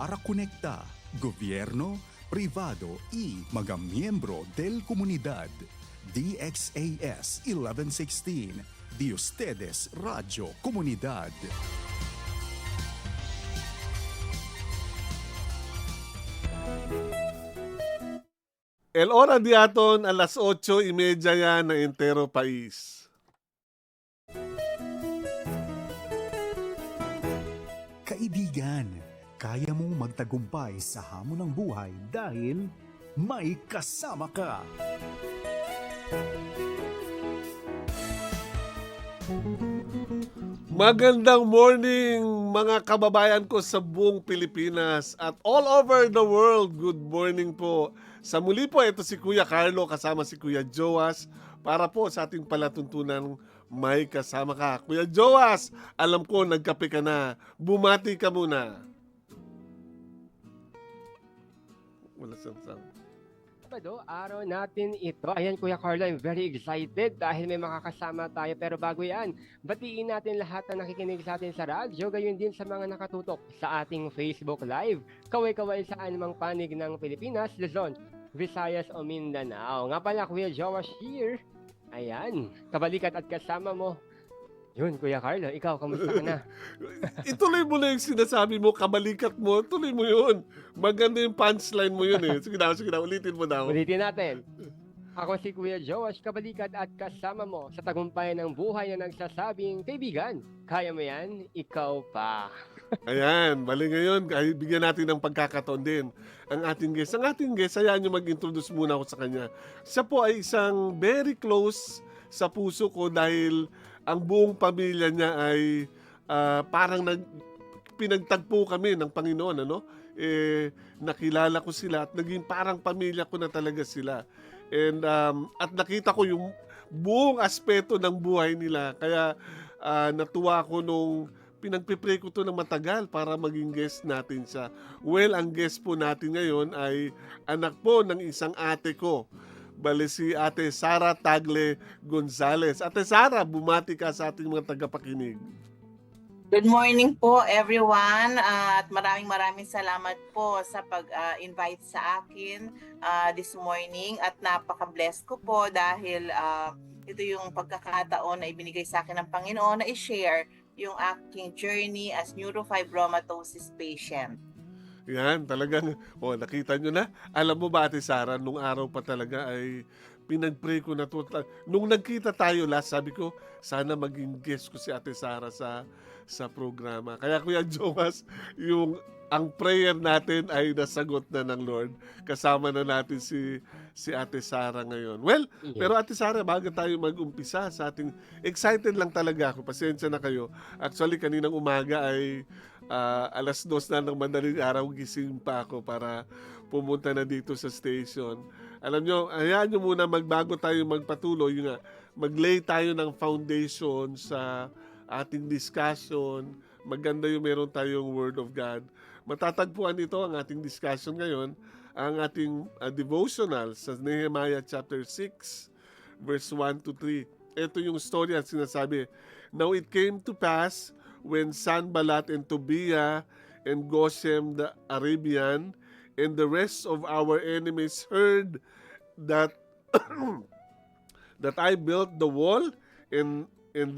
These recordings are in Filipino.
Para conecta, gobyerno, privado y mga miyembro del comunidad. DXAS 1116, de ustedes Radio Comunidad. El hora di aton alas 8:30 yan na entero pais. Kaibigan, kaya mong magtagumpay sa hamon ng buhay dahil may kasama ka. Magandang morning mga kababayan ko sa buong Pilipinas at all over the world. Good morning po. Sa muli po, ito si Kuya Carlo kasama si Kuya Joas para po sa ating palatuntunan may kasama ka. Kuya Joas, alam ko nagkape ka na. Bumati ka muna. Wala siyang. Sabado, araw natin ito. Ayan, Kuya Carlo, I'm very excited dahil may makakasama tayo. Pero bago yan, batiin natin lahat na nakikinig sa atin sa radyo, gayon din sa mga nakatutok sa ating Facebook Live. Kaway-kaway sa anumang panig ng Pilipinas, Luzon, Visayas o Mindanao. Nga pala, Kuya Joas here. Ayan, kabalikat at kasama mo. Yun, Kuya Carlo, ikaw, kamusta ka na? Ituloy mo na yung sinasabi mo, kabalikat mo, tuloy mo yun. Maganda yung punchline mo yun eh. Sige na, ulitin mo daw. Ulitin natin. Ako si Kuya Joas, kabalikat at kasama mo sa tagumpay ng buhay na nagsasabing, kaibigan, kaya mo yan, ikaw pa. Ayan, bali ngayon, bigyan natin ng pagkakataon din ang ating guest. Ang ating guest, hayaan nyo mag-introduce muna ako sa kanya. Siya po ay isang very close sa puso ko dahil ang buong pamilya niya ay parang pinagtagpo kami ng Panginoon, ano? Nakilala ko sila at naging parang pamilya ko na talaga sila. And at nakita ko yung buong aspeto ng buhay nila. Kaya natuwa ko nung pinagpipray ko to ng matagal para maging guest natin siya. Well, ang guest po natin ngayon ay anak po ng isang ate ko. Bale si Ate Sara Tagle Gonzales. Ate Sara, bumati ka sa ating mga tagapakinig. Good morning po everyone at maraming salamat po sa pag-invite sa akin this morning at napaka-blessed ko po dahil ito yung pagkakataon na ibinigay sa akin ng Panginoon na i-share yung aking journey as neurofibromatosis patient. Yan, talagang, nakita nyo na. Alam mo ba, Ate Sara, nung araw pa talaga ay pinag-pray ko na to. Nung nagkita tayo last, sabi ko, sana maging guest ko si Ate Sara sa programa. Kaya Kuya Joas, ang prayer natin ay nasagot na ng Lord. Kasama na natin si Ate Sara ngayon. Well, Yes. pero Ate Sara, bago tayo mag-umpisa sa ating, excited lang talaga ako. Pasensya na kayo. Actually, kaninang umaga ay alas 2 na ng madaling araw, gising pa ako para pumunta na dito sa station. Alam nyo, hayaan nyo muna magbago tayo magpatuloy. Yung mag-lay tayo ng foundation sa ating discussion. Maganda yung meron tayong Word of God. Matatagpuan ito ang ating discussion ngayon, ang ating devotional sa Nehemiah chapter 6, verse 1 to 3. Ito yung story at sinasabi, Now it came to pass, when Sanballat and Tobiah and Geshem the Arabian and the rest of our enemies heard that that I built the wall and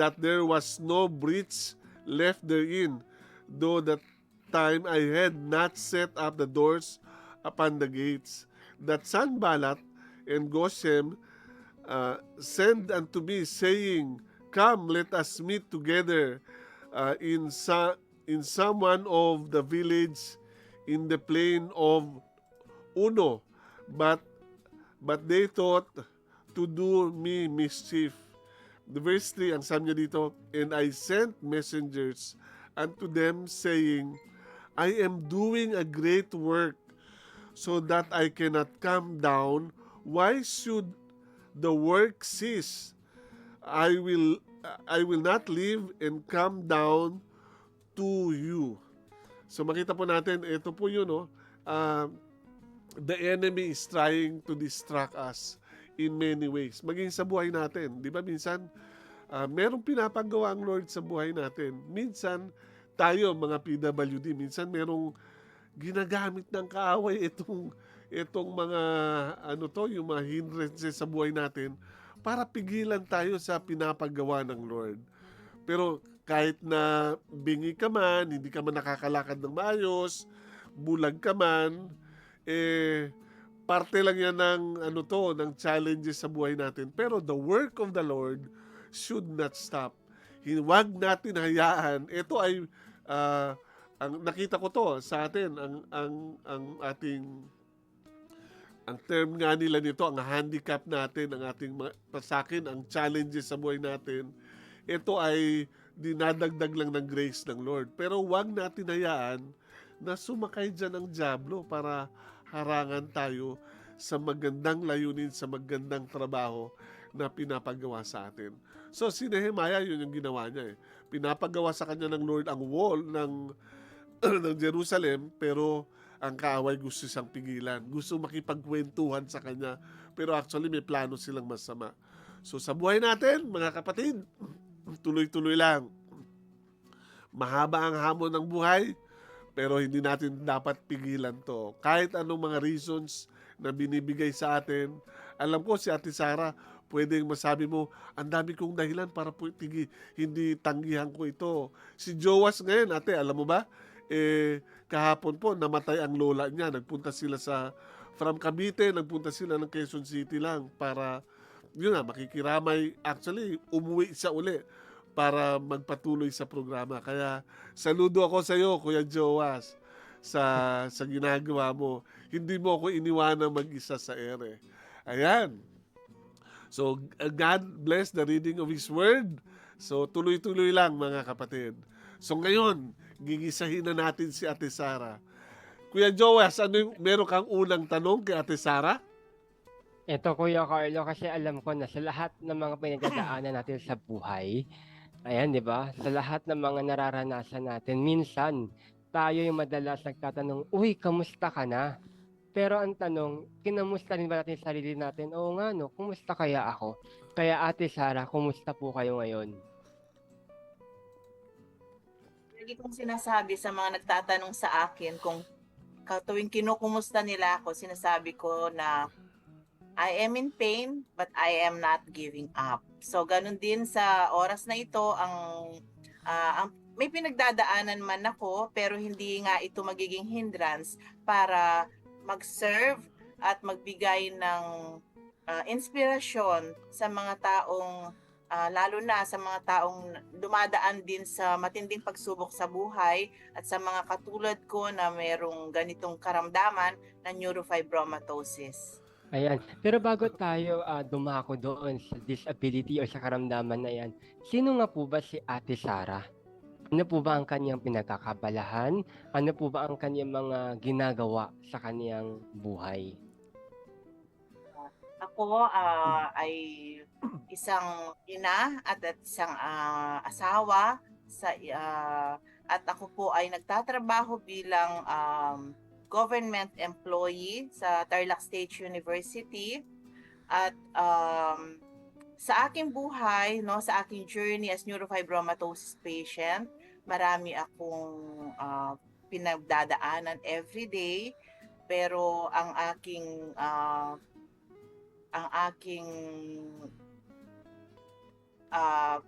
that there was no breach left therein, though that time I had not set up the doors upon the gates, that Sanballat and Geshem sent unto me, saying, Come, let us meet together in some one of the village in the plain of Uno, but they thought to do me mischief. The verse 3, ang sabi niya dito, And I sent messengers unto them, saying, I am doing a great work, so that I cannot come down. Why should the work cease? I will not leave and come down to you. So makita po natin, ito po yun, the enemy is trying to distract us in many ways. Maging sa buhay natin. Di ba minsan, merong pinapagawa ang Lord sa buhay natin. Minsan, tayo mga PWD, minsan merong ginagamit ng kaaway itong mga yung mga hindrances sa buhay natin para pigilan tayo sa pinapagawa ng Lord. Pero kahit na bingi ka man, hindi ka man nakakalakad ng maayos, bulag ka man, parte lang yan ng challenges sa buhay natin. Pero the work of the Lord should not stop. Huwag natin hayaan. Ito ay ang nakita ko to sa atin, ang term nga nila nito, ang handicap natin, sa akin, ang challenges sa buhay natin, ito ay dinadagdag lang ng grace ng Lord. Pero huwag natin hayaan na sumakay dyan ang dyablo para harangan tayo sa magandang layunin, sa magandang trabaho na pinapagawa sa atin. So si Nehemiah, yun yung ginawa niya. Pinapagawa sa kanya ng Lord ang wall ng Jerusalem, pero ang kaaway gusto siyang pigilan. Gusto makipagkwentuhan sa kanya, pero actually may plano silang masama. So sa buhay natin, mga kapatid, tuloy-tuloy lang. Mahaba ang hamon ng buhay, pero hindi natin dapat pigilan to. Kahit anong mga reasons na binibigay sa atin. Alam ko si Ate Sara, pwedeng masabi mo, ang dami kong dahilan para hindi tanggihan ko ito. Si Joas ngayon, ate, alam mo ba? Kahapon po, namatay ang lola niya. Nagpunta sila from Cavite, nagpunta sila ng Quezon City lang para, makikiramay. Actually, umuwi siya uli para magpatuloy sa programa. Kaya, saludo ako sa iyo, Kuya Joas, sa ginagawa mo. Hindi mo ako iniwanang mag-isa sa ere. Ayan. So, God bless the reading of His Word. So, tuloy-tuloy lang, mga kapatid. So, ngayon, gigisahin na natin si Ate Sara. Kuya Joas, meron kang unang tanong kay Ate Sara? Ito, Kuya Carlo, kasi alam ko na sa lahat ng mga pinagdadaanan natin sa buhay, ayan, di ba? Sa lahat ng mga nararanasan natin, minsan, tayo yung madalas nagtatanong, uy, kamusta ka na? Pero ang tanong, kinamusta rin ba natin yung sarili natin? Oo nga, no? Kumusta kaya ako? Kaya Ate Sara, kumusta po kayo ngayon? Lagi kong sinasabi sa mga nagtatanong sa akin kung tuwing kinukumusta nila ako, sinasabi ko na I am in pain but I am not giving up. So ganun din sa oras na ito, ang may pinagdadaanan man ako pero hindi nga ito magiging hindrance para mag-serve at magbigay ng inspirasyon sa mga taong lalo na sa mga taong dumadaan din sa matinding pagsubok sa buhay at sa mga katulad ko na mayroong ganitong karamdaman na neurofibromatosis. Ayan. Pero bago tayo dumako doon sa disability o sa karamdaman na yan, sino nga po ba si Ate Sara? Ano po ba ang kanyang pinagkakabalahan? Ano po ba ang kanyang mga ginagawa sa kanyang buhay? Ako ay isang ina at isang asawa at ako po ay nagtatrabaho bilang government employee sa Tarlac State University at sa aking buhay, no, sa aking journey as neurofibromatosis patient, marami akong pinagdadaanan every day, pero ang aking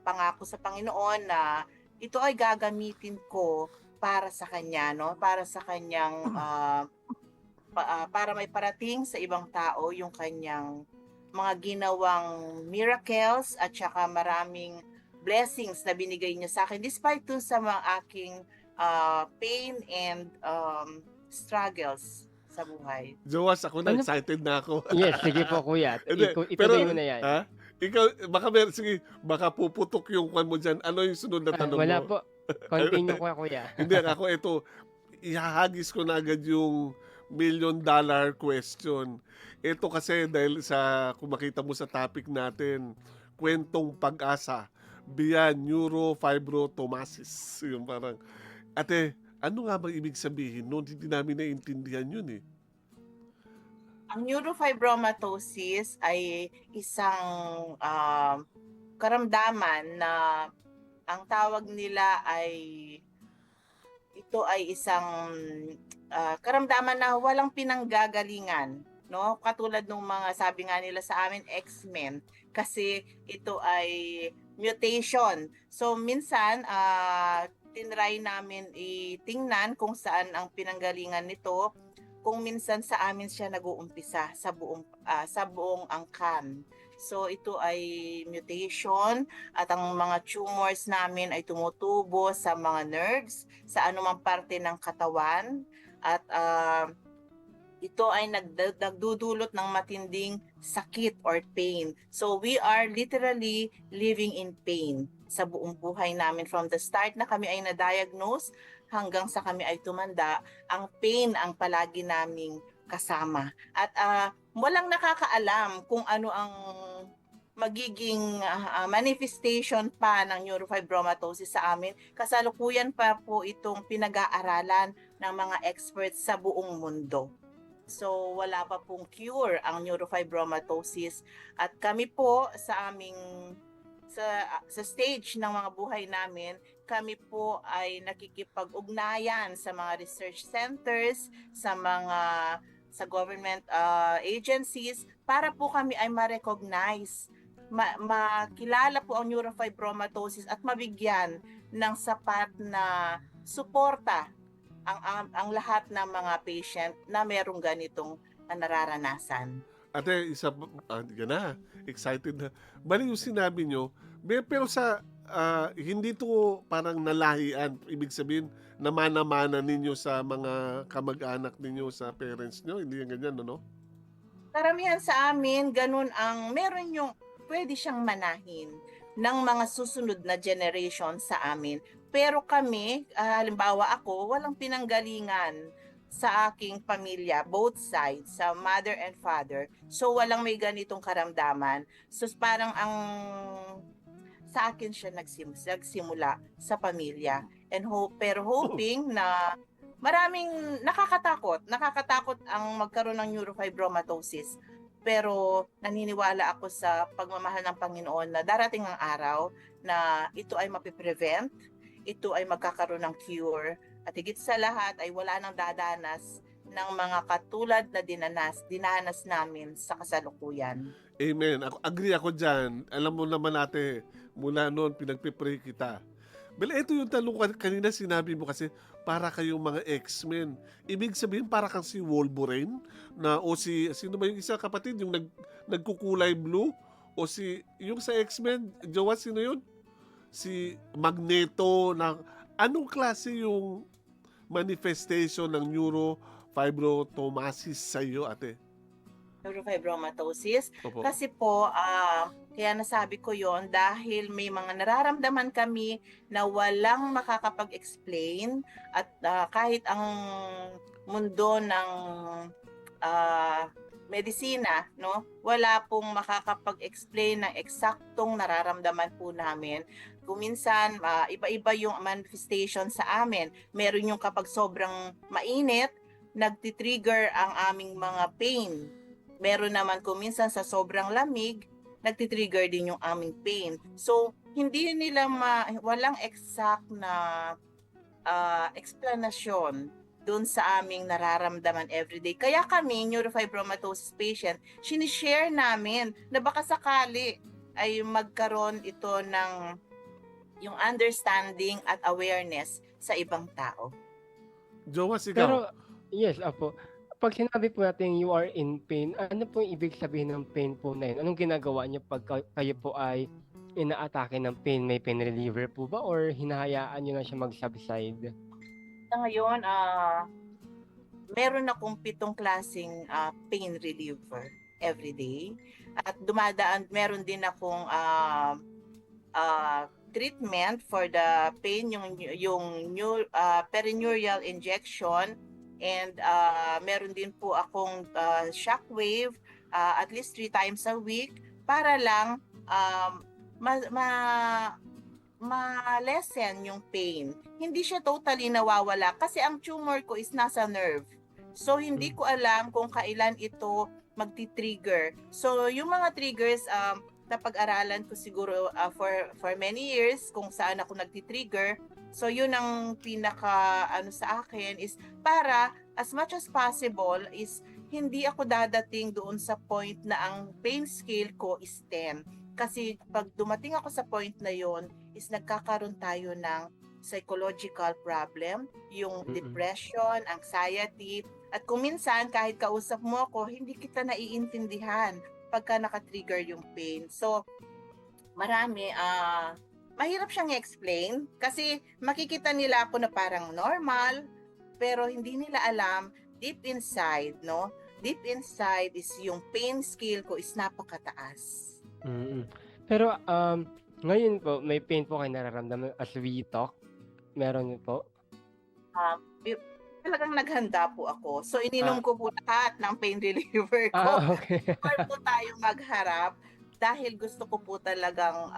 pangako sa Panginoon na ito ay gagamitin ko para sa kanya, no, para sa kanyang para may parating sa ibang tao yung kanyang mga ginawang miracles at saka maraming blessings na binigay niya sa akin despite to sa mga aking pain and struggles sa buhay. Joas, ako na, excited na ako. Yes, sige po Kuya. Ituloy mo na yan. Ha? Ikaw, baka puputok yung kwan mo dyan. Ano yung sunod na tanong Wala mo? po. Continue ko Kuya. Hindi, ako ito, ihahagis ko na agad yung $1 million question. Ito kasi dahil kung makita mo sa topic natin, kwentong pag-asa via neurofibromatosis. Yung parang, ate, ano nga bang ibig sabihin noon? Hindi namin naiintindihan yun eh. Ang neurofibromatosis ay isang karamdaman na ang tawag nila ay ito ay isang karamdaman na walang pinanggagalingan, no? Katulad ng mga sabi nga nila sa amin, X-Men, kasi ito ay mutation. So minsan tinry namin itingnan kung saan ang pinanggalingan nito, kung minsan sa amin siya nag-uumpisa sa buong angkan. So ito ay mutation at ang mga tumors namin ay tumutubo sa mga nerves, sa anumang parte ng katawan, at ito ay nagdudulot ng matinding sakit or pain. So we are literally living in pain sa buong buhay namin. From the start na kami ay na-diagnose hanggang sa kami ay tumanda, ang pain ang palagi naming kasama. At walang nakakaalam kung ano ang magiging manifestation pa ng neurofibromatosis sa amin. Kasalukuyan pa po itong pinag-aaralan ng mga experts sa buong mundo. So wala pa pong cure ang neurofibromatosis, at kami po sa aming sa stage ng mga buhay namin, kami po ay nakikipag-ugnayan sa mga research centers, sa government agencies, para po kami ay ma-recognize, makilala po ang neurofibromatosis at mabigyan ng sapat na suporta ang lahat ng mga patient na merong ganitong nararanasan. Ate, yan na, excited na. Bali yung sinabi nyo, pero sa, hindi to parang nalahian, ibig sabihin, namana-mana ninyo sa mga kamag-anak ninyo, sa parents nyo, hindi yan ganyan, no? Karamihan sa amin, ganun meron yung pwede siyang manahin ng mga susunod na generation sa amin. Pero kami, halimbawa ako, walang pinanggalingan sa aking pamilya, both sides, sa mother and father. So walang may ganitong karamdaman. So parang sa akin siya nagsimula sa pamilya. Pero hoping na maraming nakakatakot ang magkaroon ng neurofibromatosis. Pero naniniwala ako sa pagmamahal ng Panginoon na darating ang araw na ito ay mapiprevent, ito ay magkakaroon ng cure, at higit sa lahat ay wala nang dadanas ng mga katulad na dinanas namin sa kasalukuyan. Amen. Agree ako dyan. Alam mo naman ate, mula noon pinagpipray kita. Bala, ito yung tanong kanina sinabi mo kasi para kayong mga X-Men. Ibig sabihin para kang si Wolverine o sino ba yung isa kapatid yung nagkukulay blue, o yung sa X-Men, Jowa, sino yun? Si Magneto. Anong klase yung manifestation ng neurofibromatosis sa iyo, ate? Neurofibromatosis. Opo. Kasi po, kaya nasabi ko yon dahil may mga nararamdaman kami na walang makakapag-explain, at kahit ang mundo ng medisina, no, wala pong makakapag-explain ng eksaktong nararamdaman po namin. Kung minsan, iba-iba yung manifestation sa amin. Meron yung kapag sobrang mainit, nagtitrigger ang aming mga pain. Meron naman kung minsan sa sobrang lamig, nagtitrigger din yung aming pain. So, hindi nila walang exact na explanation doon sa aming nararamdaman everyday. Kaya kami, neurofibromatosis patient, sinishare namin na baka sakali ay magkaroon ito ng yung understanding at awareness sa ibang tao. Jowa, ikaw. Pero, yes, apo. Pag sinabi po natin you are in pain, ano po yung ibig sabihin ng pain po na yun? Anong ginagawa niyo pag kayo po ay inaatake ng pain? May pain reliever po ba or hinahayaan niyo na siya mag-subside? Sa ngayon, meron akong 7 klaseng pain reliever everyday. At meron din akong treatment for the pain, yung perineural injection, and meron din po akong shockwave at least 3 times a week para lang ma-lessen yung pain. Hindi siya totally nawawala kasi ang tumor ko is nasa nerve. So hindi ko alam kung kailan ito magti-trigger. So yung mga triggers napag-aralan ko siguro for many years kung saan ako nagti-trigger. So yun ang pinaka ano sa akin is para as much as possible is hindi ako dadating doon sa point na ang pain scale ko is 10. Kasi pag dumating ako sa point na yon is nagkakaroon tayo ng psychological problem, yung depression, anxiety, at kung minsan kahit kausap mo ako, hindi kita naiintindihan pagka naka-trigger yung pain. So, marami, mahirap siyang i-explain kasi makikita nila ako na parang normal, pero hindi nila alam deep inside, no? Deep inside is yung pain scale ko is napakataas. Pero ngayon po, may pain po kayo nararamdaman as we talk? Meron po? Talagang naghanda po ako. So, ininom ko po lahat ng pain reliever ko. Okay. Before po tayo magharap, dahil gusto ko po talagang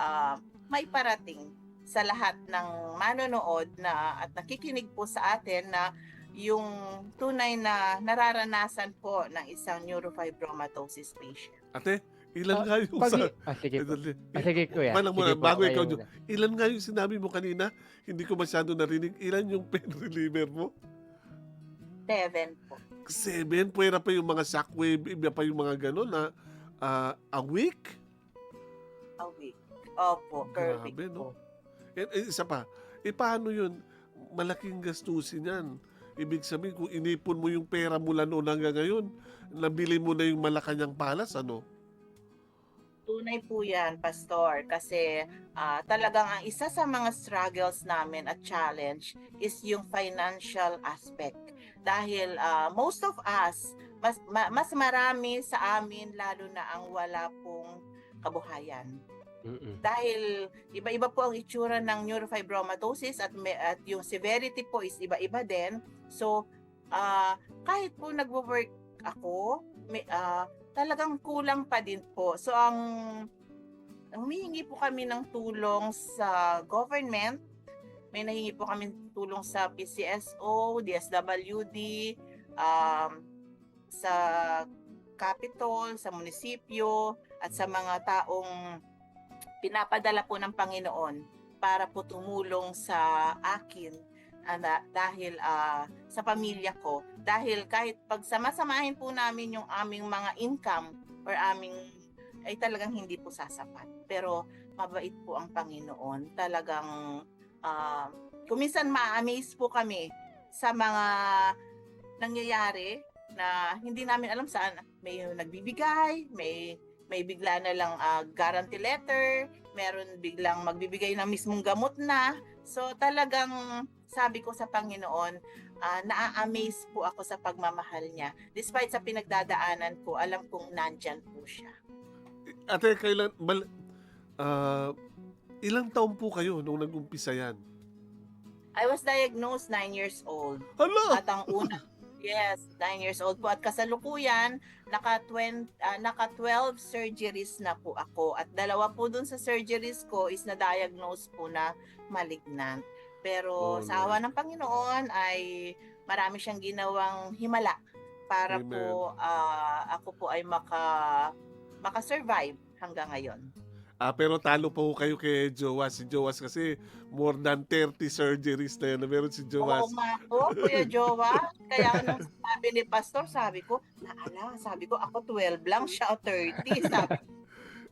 may parating sa lahat ng manonood na at nakikinig po sa atin na yung tunay na nararanasan po ng isang neurofibromatosis patient. Ate, ilan nga yung Sige po. Sige kuya. Manang muna, Sige po, bago kayo ikaw, muna. ilan nga yung sinabi mo kanina? Hindi ko masyado narinig. Ilan yung pain reliever mo? 7 po. 7? Pwera pa yung mga shockwave, iba pa yung mga gano'n na a week? A week. Opo, per week Grabe, no? po. Isa pa, paano yun? Malaking gastusin yan. Ibig sabihin, kung inipon mo yung pera mula noon hanggang ngayon, nabili mo na yung Malacanang Palace, ano? Tunay po yan, Pastor, kasi talagang ang isa sa mga struggles namin at challenge is yung financial aspect. Dahil most of us, mas marami sa amin, lalo na ang wala pong kabuhayan. Dahil iba-iba po ang itsura ng neurofibromatosis at yung severity po is iba-iba din. So, kahit po nagwo-work ako, talagang kulang pa din po. So, humihingi po kami ng tulong sa government. May nahingi po kami tulong sa PCSO, DSWD, sa Capitol, sa munisipyo, at sa mga taong pinapadala po ng Panginoon para po tumulong sa akin dahil sa pamilya ko. Dahil kahit pagsama-samahin po namin yung aming mga income or ay talagang hindi po sasapat. Pero mabait po ang Panginoon. Talagang kuminsan ma-amaze po kami sa mga nangyayari na hindi namin alam saan. May nagbibigay, may bigla na lang guarantee letter, meron biglang magbibigay ng mismong gamot na. So talagang sabi ko sa Panginoon, naa-amaze po ako sa pagmamahal niya. Despite sa pinagdadaanan ko, alam kong nandyan po siya. Ate, ilang taon po kayo nung nag-umpisa yan? I was diagnosed 9 years old. Hala! At ang una, yes, 9 years old po. At kasalukuyan, naka 12 surgeries na po ako. At 2 po dun sa surgeries ko is na-diagnose po na malignant. Pero sa awa ng Panginoon ay marami siyang ginawang himala para Amen. po ako po ay maka-survive hanggang ngayon. Pero talo pa po kayo kay Jowas. Si Jowas kasi more than 30 surgeries na yan na meron si Jowas. Oo nga po, Kuya Jowa. Kaya nung sabi ni Pastor, sabi ko, ako 12 lang, siya 30. Sabi.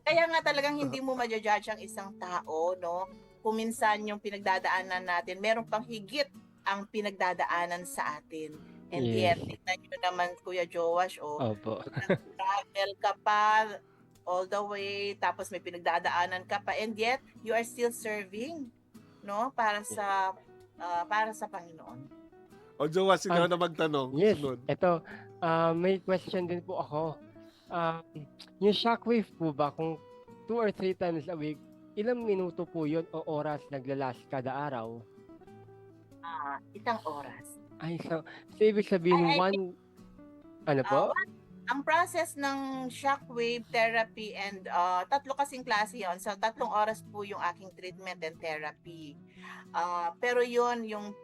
Kaya nga talagang hindi mo ma-judge ang isang tao, no? Kung minsan yung pinagdadaanan natin, meron pang higit ang pinagdadaanan sa atin. And yet, tignan nyo naman, Kuya Jowash, Opo. travel ka pa all the way, tapos may pinagdadaanan ka pa, and yet, you are still serving, no? Para sa Panginoon. O Jowas, ikaw na magtanong. Yes, Sunod. ito, may question din po ako. Yung shockwave po ba, kung 2 or 3 times a week, ilang minuto po yun o oras naglalast kada araw? 1 oras. Ay, so ibig sabihin, ano po? Ang process ng shockwave therapy and 3 kasing klase yon. So 3 oras po yung aking treatment and therapy. Pero yon yung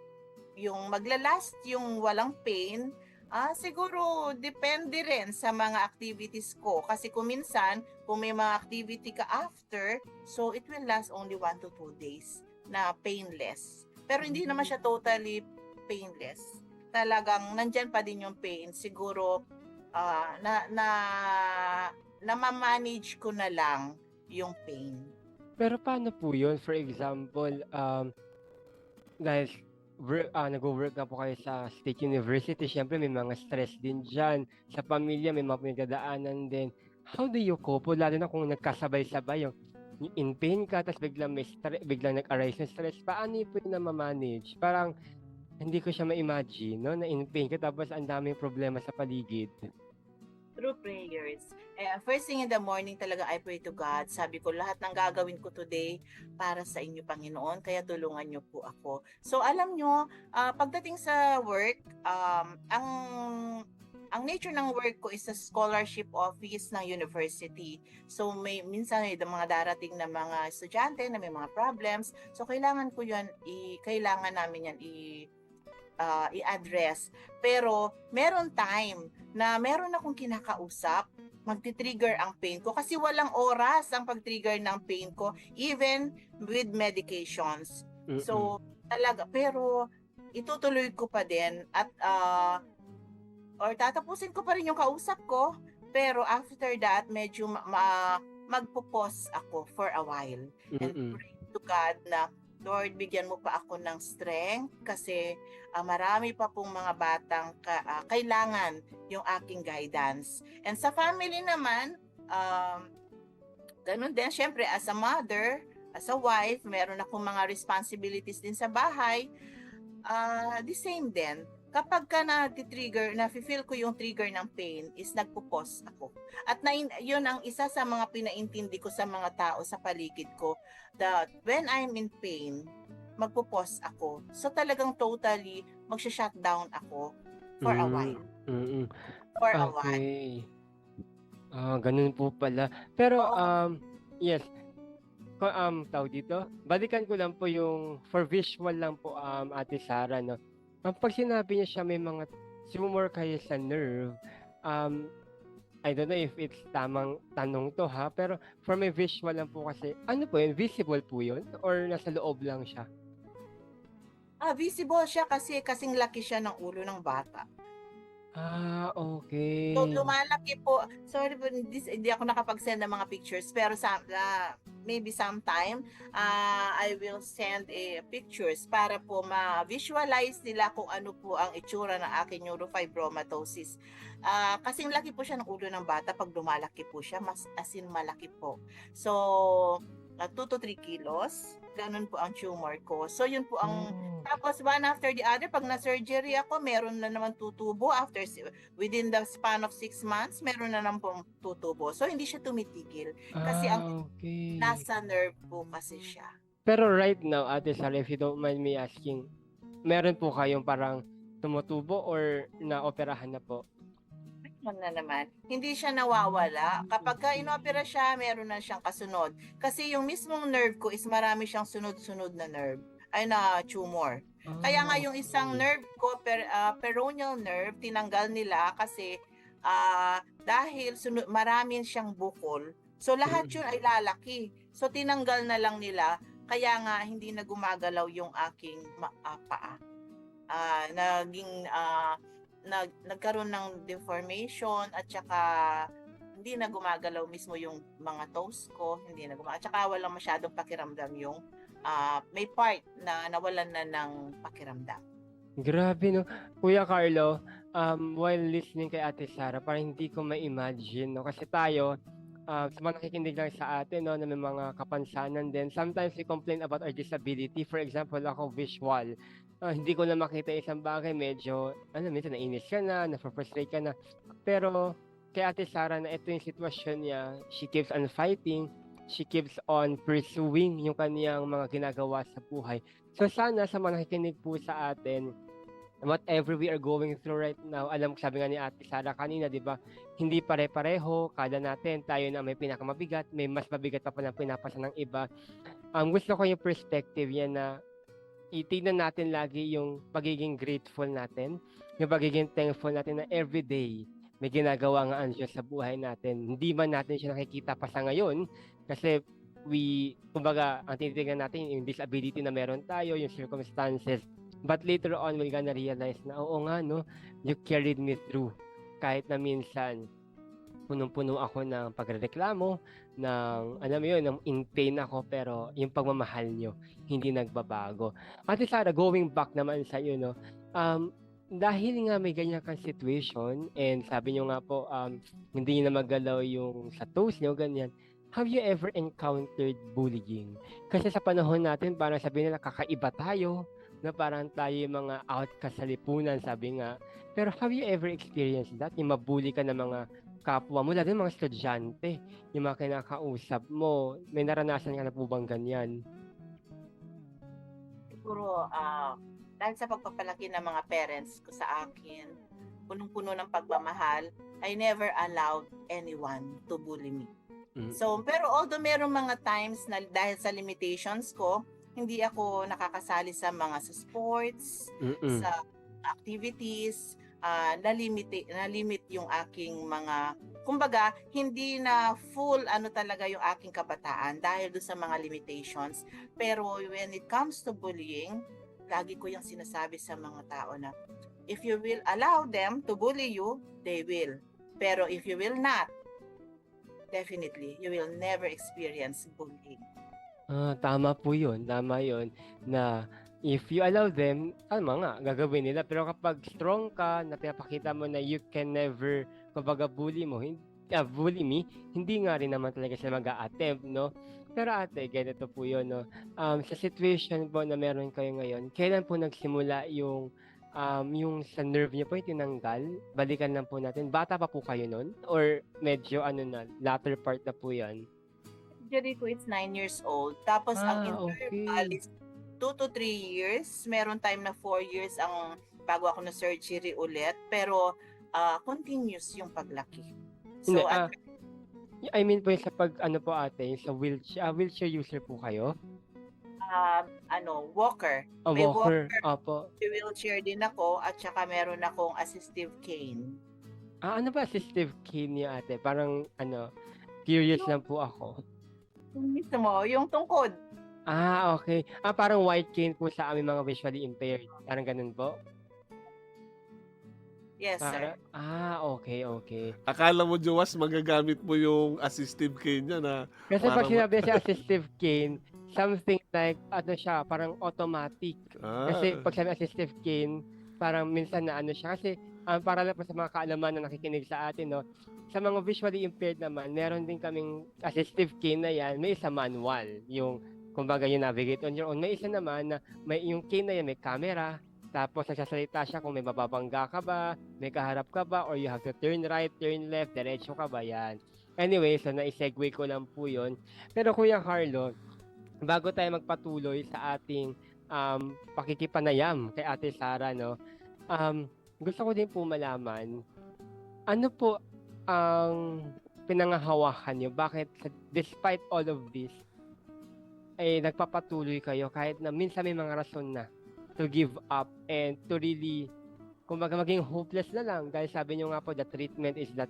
maglalast yung walang pain, siguro depende rin sa mga activities ko. Kasi kung minsan, kung may mga activity ka after, so it will last only 1 to 2 days na painless. Pero hindi naman siya totally painless. Talagang nandyan pa din yung pain. Siguro na ma-manage ko na lang yung pain. Pero paano po yun? For example, dahil nag-work nga po kayo sa State University, syempre may mga stress din dyan. Sa pamilya, may mga pinagdadaanan din. How do you cope? Lalo na kung nagkasabay-sabay yung in pain ka, tapos biglang nag-arise yung stress. Paano yun po na ma-manage? Parang hindi ko siya ma-imagine, no? Na in pain ka, tapos ang daming problema sa paligid. Through prayers. First thing in the morning talaga I pray to God. Sabi ko lahat ng gagawin ko today para sa inyo Panginoon, kaya tulungan niyo po ako. So alam nyo, pagdating sa work, ang nature ng work ko is a scholarship office ng university. So minsan may mga darating na mga estudyante na may mga problems. So kailangan namin yan i-address. Pero meron time na meron akong kinakausap, magti-trigger ang pain ko kasi walang oras ang pag-trigger ng pain ko even with medications. So talaga, pero itutuloy ko pa din at or tatapusin ko pa rin yung kausap ko, pero after that medyo magpo-pause ako for a while and pray to God na Lord, bigyan mo pa ako ng strength kasi marami pa pong mga batang kailangan yung aking guidance. And sa family naman, ganun din, syempre as a mother, as a wife, meron akong mga responsibilities din sa bahay. The same din. Kapag ka na-trigger, na-feel ko yung trigger ng pain, is nagpo-pause ako. At yun ang isa sa mga pinaintindi ko sa mga tao sa paligid ko, that when I'm in pain, magpo-pause ako. So talagang totally magsha-shutdown ako for a while. For a while. Okay. Ganun po pala. Pero, yes. Tawag dito, balikan ko lang po yung, for visual lang po, Ate Sara, no? Pag sinabi niya siya may mga tumor kayo sa nerve, I don't know if it's tamang tanong to ha, pero for my visual lang po kasi, ano po yun? Visible po yun? Or nasa loob lang siya? Visible siya kasi kasing laki siya ng ulo ng bata. Okay. So lumalaki po. Sorry po, hindi ako nakapag-send ng mga pictures, pero maybe sometime I will send pictures para po ma-visualize nila kung ano po ang itsura ng aking neurofibromatosis. Kasing laki po siya ng ulo ng bata pag lumalaki po siya, as in malaki po. So 2 to 3 kilos, ganun po ang tumor ko. So yun po ang tapos one after the other, pag na-surgery ako, meron na naman tutubo within the span of 6 months, meron na naman pong tutubo. So hindi siya tumitigil kasi ang Okay. nasa nerve po kasi siya. Pero right now, Ate Sara, if you don't mind me asking, meron po kayong parang tumutubo or naoperahan na po? Na naman, hindi siya nawawala. Kapag ka inopera siya, meron na siyang kasunod. Kasi yung mismong nerve ko is marami siyang sunod-sunod na nerve, na tumor. Kaya nga yung isang nerve ko, peroneal nerve, tinanggal nila kasi dahil marami siyang bukol. So lahat yun ay lalaki. So tinanggal na lang nila, kaya nga hindi na gumagalaw yung aking paa. Nagkaroon ng deformation at saka hindi na gumagalaw mismo yung mga toes ko, hindi na gumagalaw. At saka walang masyadong pakiramdam yung may part na nawalan na ng pakiramdam. Grabe no. Kuya Carlo, while listening kay Ate Sara, parang hindi ko ma-imagine, no? Kasi tayo, sa mga nakikinig lang sa atin, no, na may mga kapansanan din, sometimes we complain about our disability. For example, ako visual. Hindi ko na makita isang bagay, medyo, minsan nainis ka na, na-frustrate ka na. Pero, kay Ate Sara na ito yung sitwasyon niya, she keeps on fighting, she keeps on pursuing yung kaniyang mga ginagawa sa buhay. So, sana sa mga nakikinig po sa atin, whatever we are going through right now, alam ko sabi nga ni Ate Sara kanina, di ba, hindi pare-pareho, kada natin, tayo na may pinakamabigat, may mas mabigat pa palang pinapasa ng iba. Gusto ko yung perspective yan na itignan natin lagi yung pagiging grateful natin, yung pagiging thankful natin na everyday may ginagawa nga ang Diyos sa buhay natin. Hindi man natin siya nakikita pa sa ngayon kasi kumbaga, ang tinitingnan natin yung disability na meron tayo, yung circumstances. But later on, we're gonna realize na, oo nga, no, you carried me through. Kahit na minsan, punong-puno ako ng pagrereklamo, ng, alam mo yun, ng in pain ako, pero yung pagmamahal nyo, hindi nagbabago. Ate Sara, going back naman sa iyo, no, dahil nga may ganyan kang situation, and sabi nyo nga po, hindi nyo na magalaw yung sa toes nyo, ganyan, have you ever encountered bullying? Kasi sa panahon natin, parang sabi nila, kakaiba tayo, na parang tayo yung mga outcast sa lipunan, sabi nga. Pero have you ever experienced that? Yung mabully ka ng mga kapwa mo, lalo yung mga estudyante, yung mga kinakausap mo, may naranasan ka na po bang ganyan? Siguro, dahil sa pagpapalaki ng mga parents ko sa akin, punong-puno ng pagmamahal, I never allowed anyone to bully me. Mm. So, pero although merong mga times na dahil sa limitations ko, hindi ako nakakasali sa mga sa sports, Mm-mm. sa activities, na-limit yung aking mga, kumbaga, hindi na full talaga yung aking kabataan dahil doon sa mga limitations. Pero when it comes to bullying, lagi ko yung sinasabi sa mga tao na, if you will allow them to bully you, they will. Pero if you will not, definitely, you will never experience bullying. Tama po yun, tama yun, na if you allow them, tama nga, gagawin nila. Pero kapag strong ka, na pinapakita mo na you can never, kumbaga bully me, hindi nga rin naman talaga sila mag-a-attempt, no? Pero ate, ganito po yun, no? Sa situation po na meron kayo ngayon, kailan po nagsimula yung sa nerve niyo po yung tinanggal? Balikan lang po natin. Bata pa po kayo nun? Or medyo latter part na po yan? Surgery ko is 9 years old. Tapos ang interval Okay. is 2 to 3 years. Meron time na 4 years ang bago ako na surgery ulit. Pero continuous yung paglaki. Hindi, So, I mean po yung sa po ate, sa wheelchair user po kayo? walker. A May walker, opo. wheelchair din ako at saka meron akong assistive cane. Ano ba assistive cane niyo ate? Parang curious lang po ako. Yung mismo, yung tungkod. Okay. Parang white cane po sa aming mga visually impaired. Parang ganun po? Yes, sir. Okay. Akala mo, Jowas, magagamit mo yung assistive cane niya na Kasi pag parang... sinabi sa assistive cane, something like, siya, parang automatic. Kasi pag sabi assistive cane, parang minsan na siya. Kasi, para lang po sa mga kaalaman na nakikinig sa atin, no? Sa mga visually impaired naman, meron din kaming assistive cane na yan, may isa manual. Yung, kumbaga, yung navigate on your own. May isa naman na, yung cane na yan, may camera, tapos nagsasalita siya kung may mababangga ka ba, may kaharap ka ba, or you have to turn right, turn left, diretso ka ba, yan. Anyway, so na-segue ko lang po yun. Pero Kuya Carlo, bago tayo magpatuloy sa ating pakikipanayam kay Ate Sara, no, gusto ko din po malaman, ano po ang pinangahawakan nyo? Bakit despite all of this, ay nagpapatuloy kayo kahit na minsan may mga rason na to give up and to really, kumbaga maging hopeless na lang dahil sabi nyo nga po the treatment is that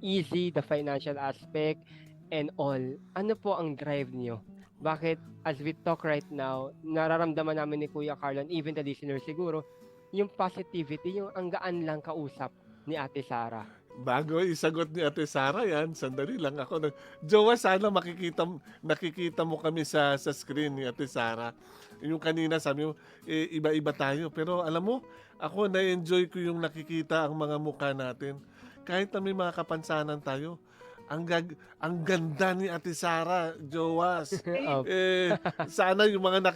easy, the financial aspect and all. Ano po ang drive nyo? Bakit as we talk right now, nararamdaman namin ni Kuya Carlo and even the listener siguro, yung positivity, yung ang gaan lang kausap ni Ate Sara. Bago isagot ni Ate Sara yan, sandali lang ako. Jowa, sana nakikita mo kami sa screen ni Ate Sara. Yung kanina sabi mo, iba-iba tayo. Pero alam mo, ako na-enjoy ko yung nakikita ang mga mukha natin. Kahit na may mga kapansanan tayo, ang ganda ni Ate Sara, Jowas. Sana yung mga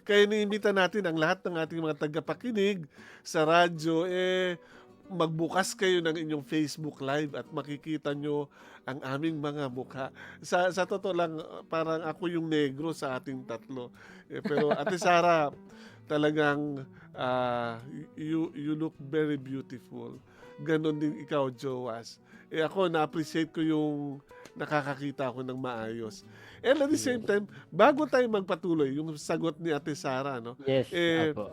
kaya niimbita natin ang lahat ng ating mga tagapakinig sa radyo, magbukas kayo ng inyong Facebook Live at makikita nyo ang aming mga mukha. Sa totoo lang, parang ako yung negro sa ating tatlo. Pero Ate Sara, talagang you look very beautiful. Ganon din ikaw, Jowas. Ako, na-appreciate ko yung nakakakita ako ng maayos. And at the same time, bago tayo magpatuloy, yung sagot ni Ate Sara, no? Yes, apo.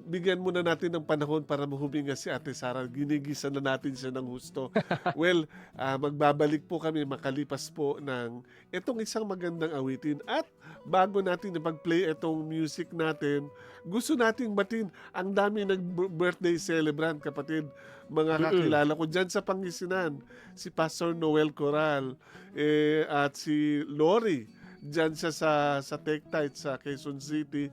bigyan muna natin ng panahon para huminga si Ate Sara. Ginigisa na natin siya ng husto. Well, magbabalik po kami makalipas po ng itong isang magandang awitin. At bago natin ipag-play itong music natin, gusto nating batin ang dami nag-birthday celebrant, kapatid. Mga kakilala ko dyan sa Pangasinan, si Pastor Noel Coral, at si Lori, dyan siya sa Tectite, sa Quezon City,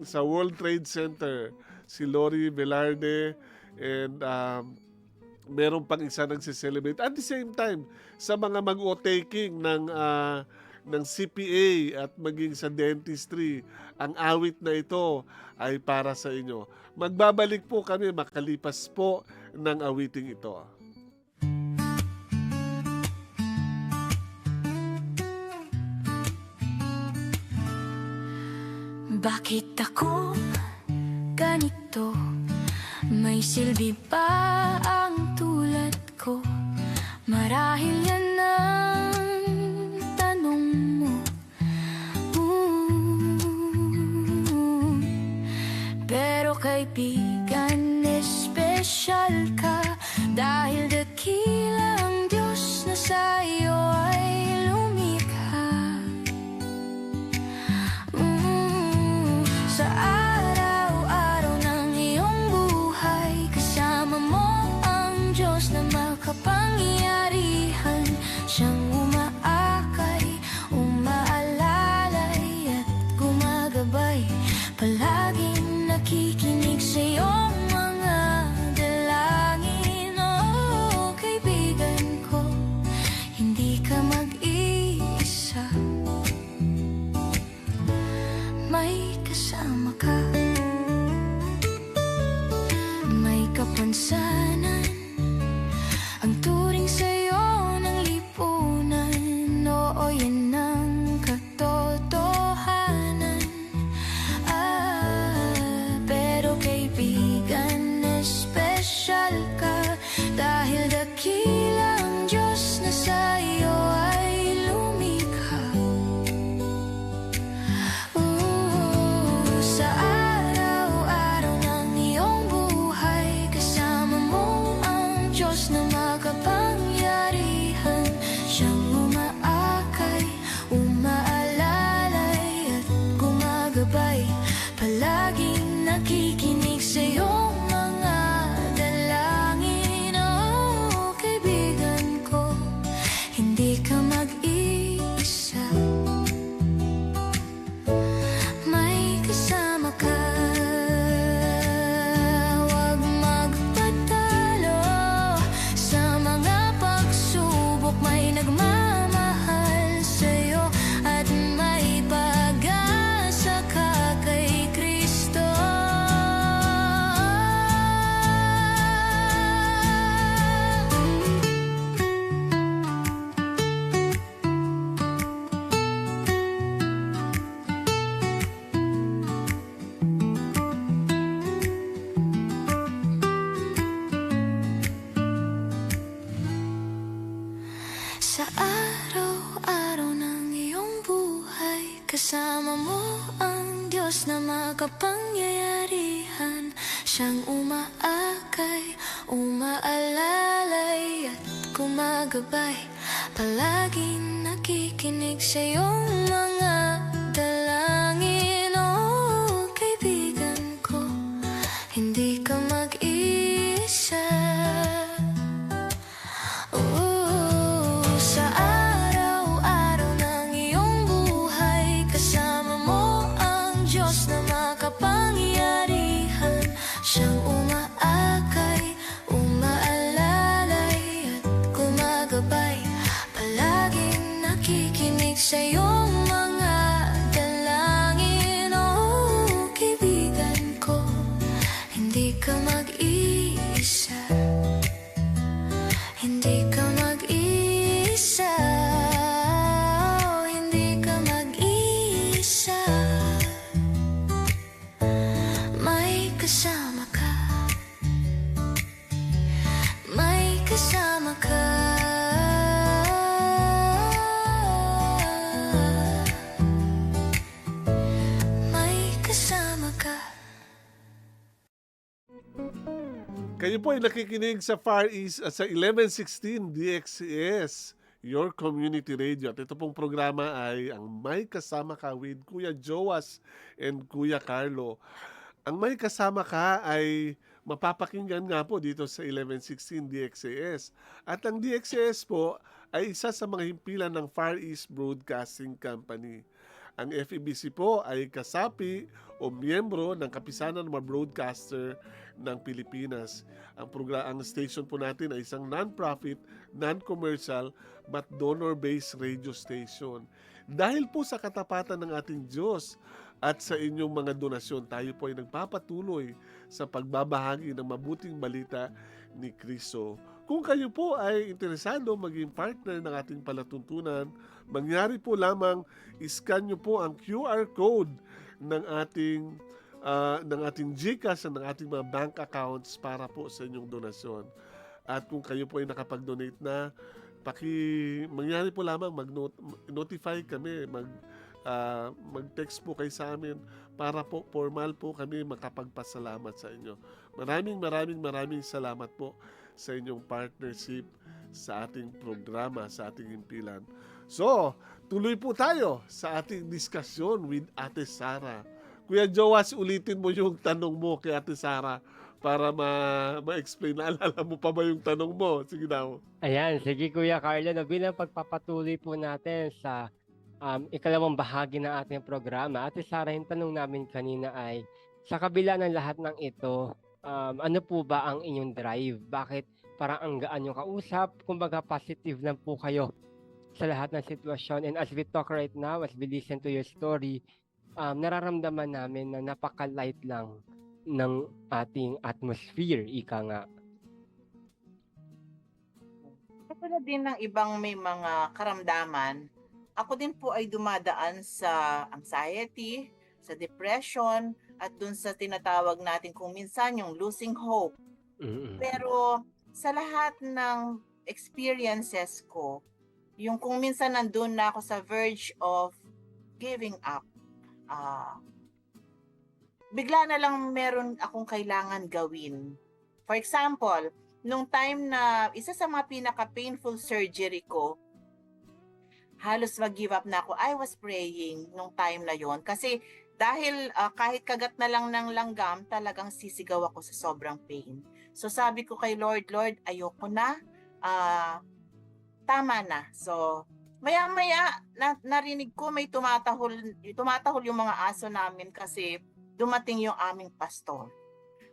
sa World Trade Center, si Lori Velarde, and meron pang isa nagse-celebrate. At the same time, sa mga mag-o-taking ng CPA at maging sa dentistry, ang awit na ito ay para sa inyo. Magbabalik po kami makalipas po ng awiting ito. Bakit ako ganito? May silbi ba ang tulad ko? Marahil yan ang tanong mo. Pero kaibigan, espesyal ka, dahil dakilang Diyos na sa'yo ay lumikha. Sa araw-araw ng iyong buhay, kasama mo ang Diyos na makapangyarihan. Siyang umaakay, umaalalay at gumagabay, palaging nakikinig sa iyong mga dalangin. Oh, kaibigan ko, hindi ka mag-iisa. May kasama ka, may kapansanan, ang turing sa'yo ng lipunan. Oo, yan ang katotohanan. Pero kaibigan, espesyal ka, dahil dakilang Diyos na sa'yo ay lumikha. Sa araw-araw ng iyong buhay, kasama mo ang Diyos na makapangyarihan. Siyang umaakay, umaalalay at gumagabay, palaging nakikinig sa iyong mga dalangin. Oh, kaibigan ko, hindi ka mag-iisa. May kasama ka, huwag magpatalo. Sa mga pagsubok, may nagmamahal sa'yo, at may pag-asa ka kay Kristo. Sa araw-araw ng iyong buhay, kasama mo ang Diyos na makapangyarihan. Siyang umaakay, umaalalay at gumagabay, palaging nakikinig sa iyong mga dalangin. Oh, kaibigan ko, hindi ka mag-iisa. Sa araw-araw ng iyong buhay, kasama mo ang Diyos na makapangyarihan. Siyang umaakay, umaalalay at gumagabay, palaging nakikinig sa iyong mga dalangin. Oh, kaibigan ko, hindi ka mag-iisa. Hindi ka mag-iisa. Oh, hindi ka mag-iisa. May kasama ka, may kasama ka. May kasama ka. Kayo po ay nakikinig sa Far East sa 1116 DXS, your community radio. At ito pong programa ay ang May Kasama Ka with Kuya Joas and Kuya Carlo. Ang May Kasama Ka ay mapapakinggan nga po dito sa 1116 DXS. At ang DXS po ay isa sa mga himpilan ng Far East Broadcasting Company. Ang FEBC po ay kasapi o miyembro ng Kapisanan ng mga Broadcaster ng Pilipinas. Ang station po natin ay isang non-profit, non-commercial, but donor-based radio station. Dahil po sa katapatan ng ating Diyos at sa inyong mga donasyon, tayo po ay nagpapatuloy sa pagbabahagi ng mabuting balita ni Kristo. Kung kayo po ay interesado maging partner ng ating palatuntunan, mangyari po lamang iscan nyo po ang QR code ng ating GCash at ng ating mga bank accounts para po sa inyong donasyon. At kung kayo po ay nakapag-donate na, mangyari po lamang mag-notify kami, mag-text po kayo sa amin para po formal po kami makapagpasalamat sa inyo. Maraming salamat po sa inyong partnership sa ating programa, sa ating himpilan. So, tuloy po tayo sa ating diskusyon with Ate Sara. Kuya Joas, ulitin mo yung tanong mo kay Ate Sara para ma-explain. Naalala mo pa ba yung tanong mo? Sige daw. Ayan, sige Kuya Carlo, no, bilang pagpapatuloy po natin sa ikalawang bahagi ng ating programa, Ate Sara, yung tanong namin kanina ay, sa kabila ng lahat ng ito, ano po ba ang inyong drive? Bakit parang ang gaan yung kausap? Kumbaga positive lang po kayo sa lahat ng sitwasyon. And as we talk right now, as we listen to your story, nararamdaman namin na napaka-light lang ng ating atmosphere, ika nga. Katulad din ng ibang may mga karamdaman, ako din po ay dumadaan sa anxiety, sa depression, at dun sa tinatawag natin kung minsan yung losing hope. Pero sa lahat ng experiences ko, yung kung minsan nandun na ako sa verge of giving up, bigla na lang meron akong kailangan gawin. For example, nung time na isa sa mga pinaka-painful surgery ko, halos mag-give up na ako. I was praying nung time na yon kasi dahil kahit kagat na lang ng langgam, talagang sisigaw ako sa sobrang pain. So sabi ko kay Lord, ayoko na, tama na. So maya-maya narinig ko may tumatahol yung mga aso namin kasi dumating yung aming pastor.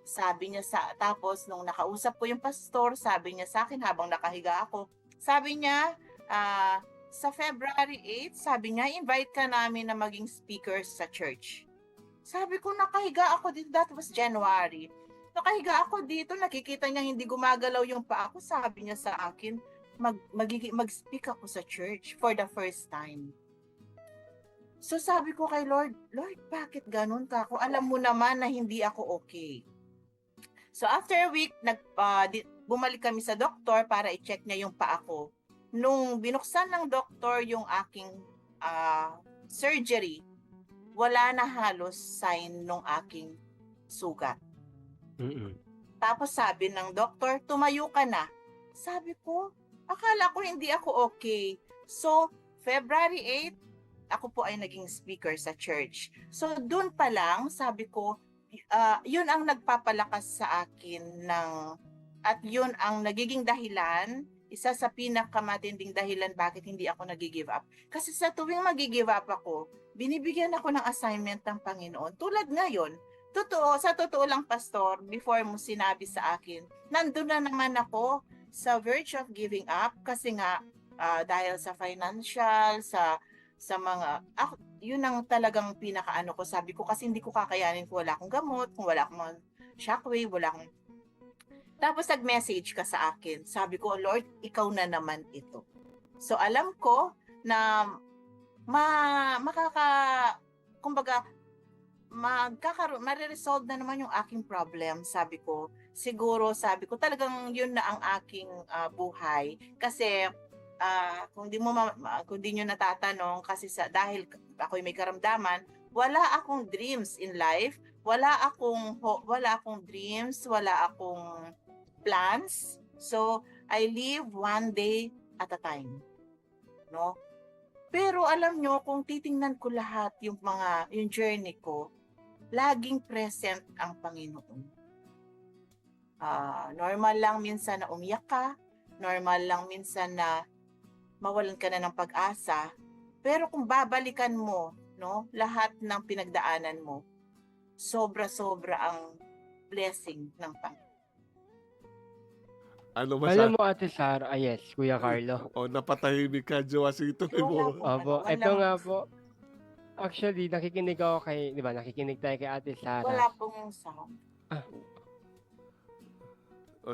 Sabi niya tapos nung nakausap ko yung pastor, sabi niya sa akin habang nakahiga ako, sabi niya, sa February 8, sabi niya, invite ka namin na maging speaker sa church. Sabi ko, nakahiga ako dito. That was January. Nakahiga ako dito, nakikita niya hindi gumagalaw yung paa ko. Sabi niya sa akin, mag-speak ako sa church for the first time. So sabi ko kay Lord, bakit ganun ka ako? Alam mo naman na hindi ako okay. So after a week, bumalik kami sa doktor para i-check niya yung paa ko. Nung binuksan ng doktor yung aking surgery, wala na halos sign ng aking sugat. Tapos sabi ng doktor, tumayo ka na. Sabi ko, akala ko hindi ako okay. So, February 8, ako po ay naging speaker sa church. So, dun pa lang, sabi ko, yun ang nagpapalakas sa akin at yun ang nagiging dahilan, isa sa pinakamatinding dahilan bakit hindi ako nag-give up. Kasi sa tuwing mag-give up ako, binibigyan ako ng assignment ng Panginoon. Tulad ngayon, sa totoo lang, Pastor, before mo sinabi sa akin, nandun na naman ako sa verge of giving up kasi nga dahil sa financial, sa mga, yun ang talagang pinakaano ko. Sabi ko kasi hindi ko kakayanin kung wala akong gamot, kung wala akong shockwave, wala akong. Tapos nag-message ka sa akin. Sabi ko, Lord, ikaw na naman ito. So alam ko na mariresolve na naman yung aking problem. Sabi ko, talagang yun na ang aking buhay. Kasi kung di nyo natatanong, kasi dahil ako'y may karamdaman, wala akong dreams in life, wala akong dreams, wala akong plans. So, I live one day at a time. No? Pero alam nyo, kung titingnan ko lahat yung journey ko, laging present ang Panginoon. Normal lang minsan na umiyak ka, normal lang minsan na mawalan ka na ng pag-asa, pero kung babalikan mo, no, lahat ng pinagdaanan mo, sobra-sobra ang blessing ng Panginoon. Ano Alam mo, Ate Sara, yes, Kuya Carlo. napatahimik ka, Jowa. Sige, tuloy mo. Opo, ito nga po. Actually, nakikinig ako di ba, nakikinig tayo kay Ate Sara. Wala pong sound.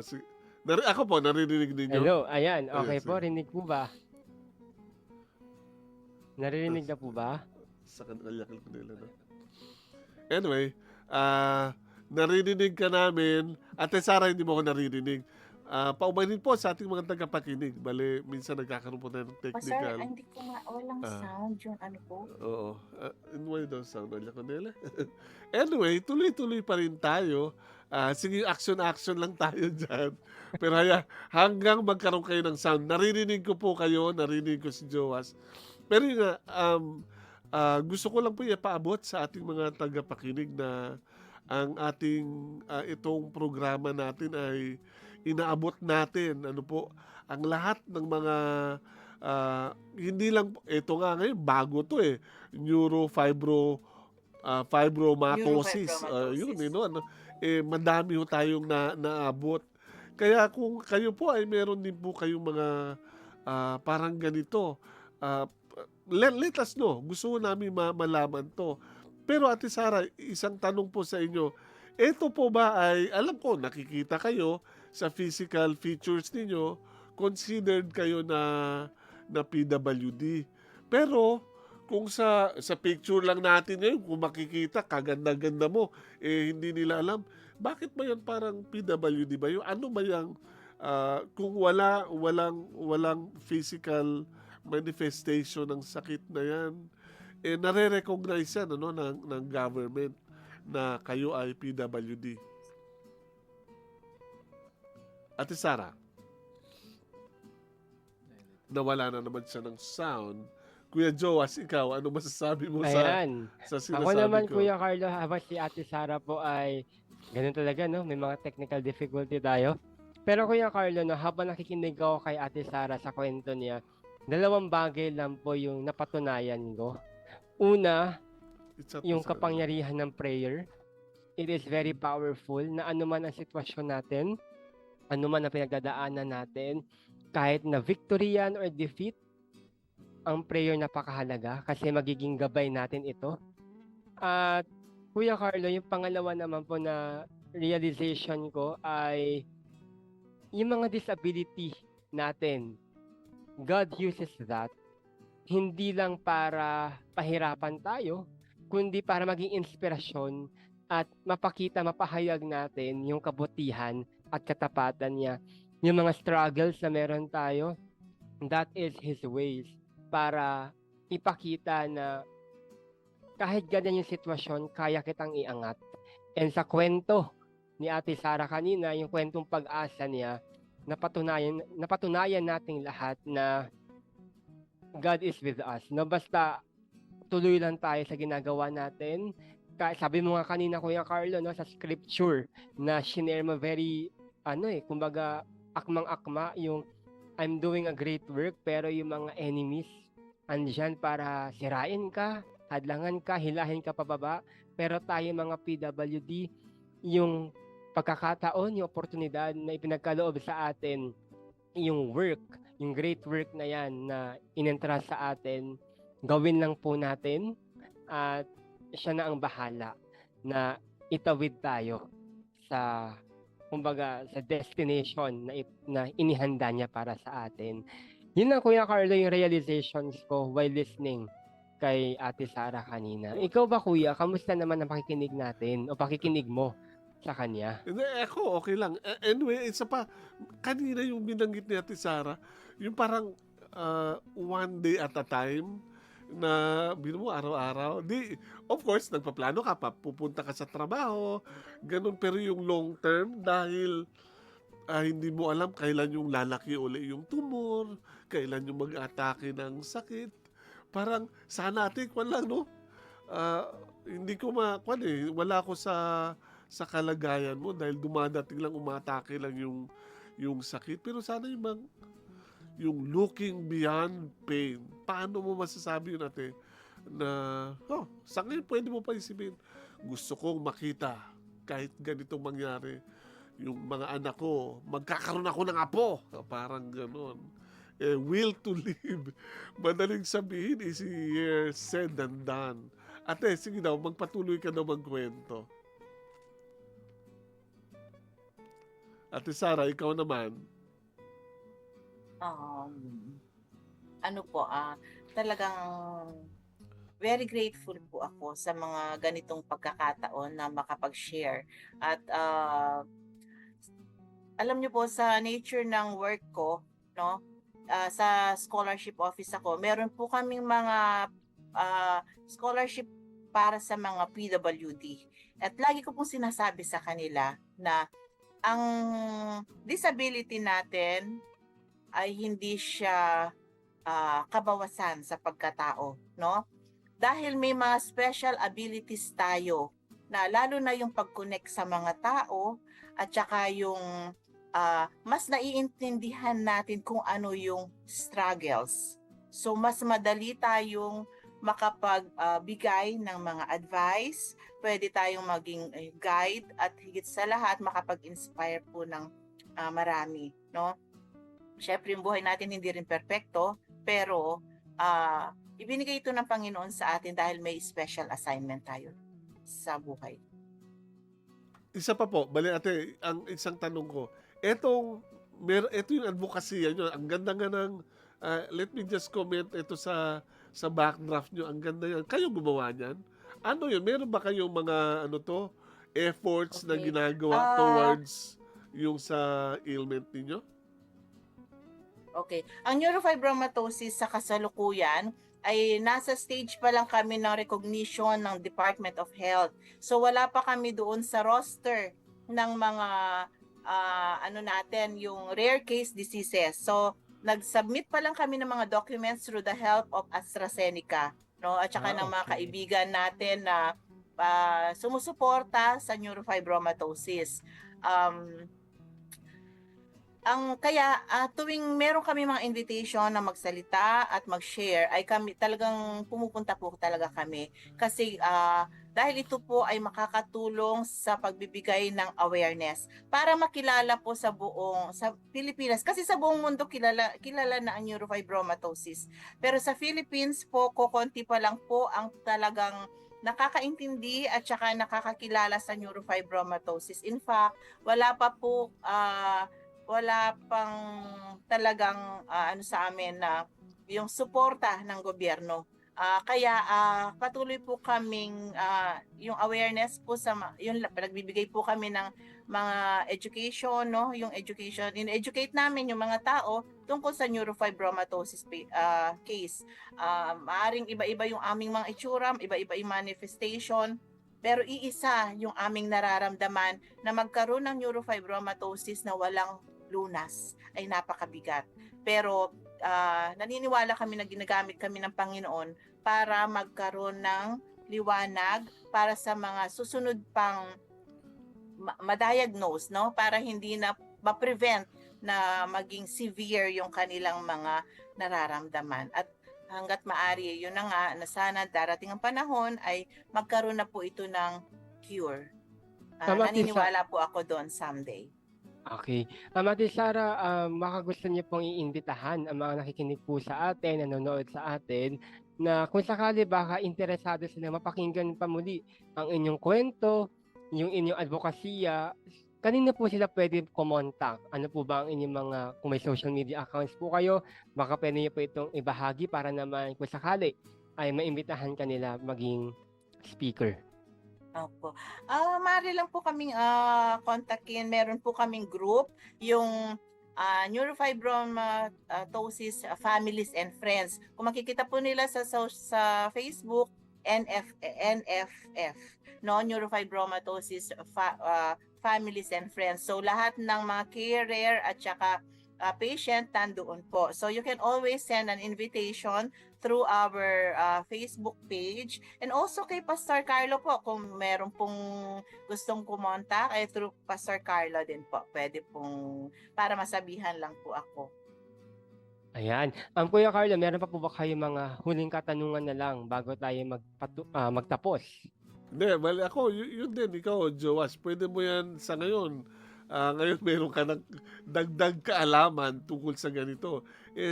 Sige. Ako po, naririnig ninyo. Hello, ayan, Ayan, okay po, sige. rinig po ba? Naririnig na po ba? Sa kanila ko nila. No? Anyway, naririnig ka namin. Ate Sara, hindi mo ako naririnig. Paumanin po sa ating mga tagapakinig. Bale, minsan nagkakaroon po na ng Sir, technical. hindi ko walang sound yung ano po. Oo. Why daw sound? Wala ko nila. Anyway, tuloy-tuloy pa rin tayo. Sige, action lang tayo dyan. Pero hanggang magkaroon kayo ng sound. Naririnig ko po kayo, naririnig ko si Joas. Pero yun nga, gusto ko lang po ipaabot sa ating mga tagapakinig na ang ating itong programa natin ay inaabot natin ang lahat ng mga hindi lang ito nga ngayon bago to fibromatosis yun madami ho tayong naabot, kaya kung kayo po ay meron din po kayong mga parang ganito, let us know, gusto namin malaman to. Pero Ate Sara, isang tanong po sa inyo, ito po ba ay, alam ko nakikita kayo sa physical features ninyo, considered kayo na PWD. Pero kung sa picture lang natin ngayon, kung makikita, kaganda-ganda mo, hindi nila alam, bakit ba yan parang PWD ba yun? Ano ba yung, kung walang physical manifestation ng sakit na yan, nare-recognize yan ng government na kayo ay PWD. Ate Sara, nawala na naman siya ng sound. Kuya Joas, ikaw, ano masasabi mo Ayan. sa Ako sinasabi naman, ko? Kuya Carlo, habang si Ate Sara po ay ganun talaga, no? May mga technical difficulty tayo. Pero Kuya Carlo, no, habang nakikinig ako kay Ate Sara sa kwento niya, dalawang bagay lang po yung napatunayan ko. Una, yung kapangyarihan ng prayer. It is very powerful na anuman ang sitwasyon natin, anuman ang pinagdadaanan natin, kahit na victory yan or defeat, ang prayer napakahalaga kasi magiging gabay natin ito. At Kuya Carlo, yung pangalawa naman po na realization ko ay yung mga disability natin. God uses that hindi lang para pahirapan tayo, kundi para maging inspirasyon at mapahayag natin yung kabutihan at katapatan niya. Yung mga struggles na meron tayo, that is His ways para ipakita na kahit ganyan yung sitwasyon, kaya kitang iangat. And sa kwento ni Ate Sara kanina, yung kwentong pag-asa niya, napatunayan nating lahat na God is with us. No, basta tuloy lang tayo sa ginagawa natin. Sabi mo nga kanina, Kuya Carlo, no, sa scripture na shinare mo very, kumbaga, akmang-akma, yung I'm doing a great work, pero yung mga enemies, andyan para sirain ka, hadlangan ka, hilahin ka pababa. Pero tayo mga PWD, yung pagkakataon, yung oportunidad na ipinagkaloob sa atin, yung work, yung great work na yan na inentrust sa atin, gawin lang po natin at siya na ang bahala na itawid tayo sa kumbaga sa destination na inihanda niya para sa atin. Yun lang, Kuya Carlo, yung realizations ko while listening kay Ate Sara kanina. Ikaw ba, Kuya, kamusta naman ang pakikinig natin o pakikinig mo sa kanya? Hindi, ako, okay lang. Anyway, isa pa, kanina yung binanggit ni Ate Sara, yung parang one day at a time, na bino mo araw-araw. Di, of course, nagpaplano ka pa, pupunta ka sa trabaho, ganun, pero yung long term, dahil hindi mo alam kailan yung lalaki uli yung tumor, kailan yung mag-atake ng sakit. Parang sana atin kwan lang, no? Hindi ko wala ko sa kalagayan mo dahil dumadating lang, umatake lang yung sakit. Pero sana yung looking beyond pain. Paano mo masasabi yun, ate? Na, sa ngayon pwede mo pa isipin, gusto kong makita kahit ganitong mangyari, yung mga anak ko, magkakaroon ako ng apo. Parang ganon. Will to live. Madaling sabihin, easier said than done. Ate, sige daw, magpatuloy ka daw magkwento. Ate Sara, ikaw naman. Ano po, talagang very grateful po ako sa mga ganitong pagkakataon na makapag-share. At alam niyo po, sa nature ng work ko, no, sa scholarship office ako, meron po kaming mga scholarship para sa mga PWD. At lagi ko pong sinasabi sa kanila na ang disability natin ay hindi siya kabawasan sa pagkatao, no? Dahil may mga special abilities tayo na lalo na yung pag-connect sa mga tao at saka yung mas naiintindihan natin kung ano yung struggles. So mas madali tayong makapagbigay ng mga advice, pwede tayong maging guide at higit sa lahat makapag-inspire po ng marami, no? Syempre yung buhay natin hindi rin perpekto, pero ibinigay ito ng Panginoon sa atin dahil may special assignment tayo sa buhay. Isa pa po, bali ate, ang isang tanong ko, ito yung advocacy nyo, ang ganda nga ng, let me just comment ito sa backdraft nyo, ang ganda yan. Kayo gumawa niyan? Ano yun? Meron ba kayong mga efforts na ginagawa towards yung sa ailment ninyo? Okay. Ang neurofibromatosis sa kasalukuyan ay nasa stage pa lang kami ng recognition ng Department of Health. So wala pa kami doon sa roster ng mga yung rare case diseases. So nag-submit pa lang kami ng mga documents through the help of AstraZeneca, no? At saka ng mga kaibigan natin na sumusuporta sa neurofibromatosis. Kaya tuwing meron kami mga invitation na magsalita at mag-share, ay kami talagang pumupunta po talaga kami kasi dahil ito po ay makakatulong sa pagbibigay ng awareness para makilala po sa Pilipinas, kasi sa buong mundo kilala na ang neurofibromatosis, pero sa Philippines po kokonti pa lang po ang talagang nakakaintindi at saka nakakakilala sa neurofibromatosis. In fact, wala pang talagang sa amin na yung suporta ng gobyerno. Kaya patuloy po kaming yung awareness po yung nagbibigay po kami ng mga education, no? Yung education, in-educate namin yung mga tao tungkol sa neurofibromatosis case. Maaring iba-iba yung aming mga itsura, iba-iba yung manifestation, pero iisa yung aming nararamdaman na magkaroon ng neurofibromatosis na walang lunas ay napakabigat. Pero naniniwala kami na ginagamit kami ng Panginoon para magkaroon ng liwanag para sa mga susunod pang ma-diagnose, no? Para hindi na ma-prevent na maging severe yung kanilang mga nararamdaman. At hanggat maaari, yun na nga, na sana darating ang panahon ay magkaroon na po ito ng cure. Naniniwala po ako doon someday. Okay. Ate Sara, baka gusto niyo pong iimbitahan ang mga nakikinig po sa atin, nanonood sa atin, na kung sakali baka interesado sila mapakinggan pa muli ang inyong kwento, yung inyong advokasya, kanina po sila pwede kumontak? Ano po ba ang inyong mga, kung may social media accounts po kayo, baka pwede niyo po itong ibahagi para naman kung sakali ay maimbitahan kanila maging speaker. Opo. Maaari lang po kaming kontakin. Meron po kaming group, yung Neurofibromatosis Families and Friends. Kung makikita po nila sa Facebook, NFF, no? Neurofibromatosis families and friends. So lahat ng mga carer at saka patient nandoon po. So you can always send an invitation through our Facebook page and also kay Pastor Carlo po kung meron pong gustong kumontak ay through Pastor Carlo din po. Pwede pong para masabihan lang po ako. Ayan. Kuya Carlo, meron pa po ba kayo mga huling katanungan na lang bago tayo magtapos? Hindi, bali ako, yun din, ikaw, Joas, pwede mo yan sa ngayon. Ngayon meron ka ng dagdag kaalaman tungkol sa ganito.